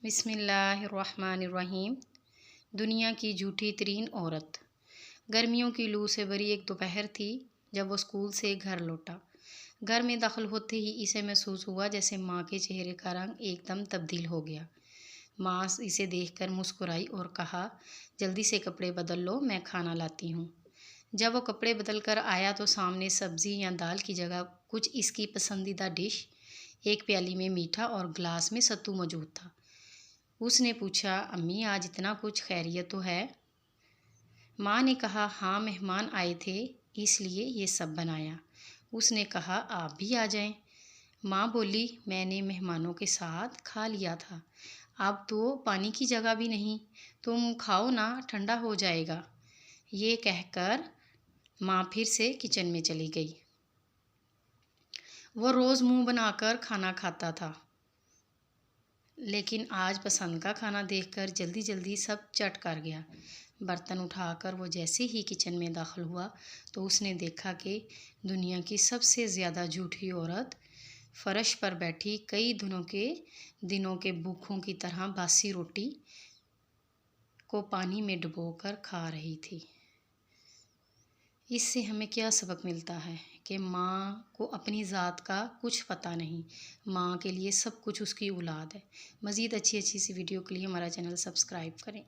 بسم اللہ الرحمن الرحیم۔ دنیا کی جھوٹی ترین عورت۔ گرمیوں کی لو سے بری ایک دوپہر تھی جب وہ اسکول سے گھر لوٹا۔ گھر میں داخل ہوتے ہی اسے محسوس ہوا جیسے ماں کے چہرے کا رنگ ایک دم تبدیل ہو گیا۔ ماں اسے دیکھ کر مسکرائی اور کہا، جلدی سے کپڑے بدل لو، میں کھانا لاتی ہوں۔ جب وہ کپڑے بدل کر آیا تو سامنے سبزی یا دال کی جگہ کچھ اس کی پسندیدہ ڈش، ایک پیالی میں میٹھا اور گلاس میں ستو موجود تھا۔ اس نے پوچھا، امی آج اتنا کچھ خیریت تو ہے؟ ماں نے کہا، ہاں مہمان آئے تھے اس لیے یہ سب بنایا۔ اس نے کہا، آپ بھی آ جائیں۔ ماں بولی، میں نے مہمانوں کے ساتھ کھا لیا تھا، اب تو پانی کی جگہ بھی نہیں، تم کھاؤ نا، ٹھنڈا ہو جائے گا۔ یہ کہہ کر ماں پھر سے کچن میں چلی گئی۔ وہ روز منہ بنا کر کھانا کھاتا تھا، لیکن آج پسند کا کھانا دیکھ کر جلدی جلدی سب چٹ کر گیا۔ برتن اٹھا کر وہ جیسے ہی کچن میں داخل ہوا تو اس نے دیکھا کہ دنیا کی سب سے زیادہ جھوٹی عورت فرش پر بیٹھی کئی دنوں کے بھوکھوں کی طرح باسی روٹی کو پانی میں ڈبو کر کھا رہی تھی۔ اس سے ہمیں کیا سبق ملتا ہے کہ ماں کو اپنی ذات کا کچھ پتہ نہیں، ماں کے لیے سب کچھ اس کی اولاد ہے۔ مزید اچھی سی ویڈیو کے لیے ہمارا چینل سبسکرائب کریں۔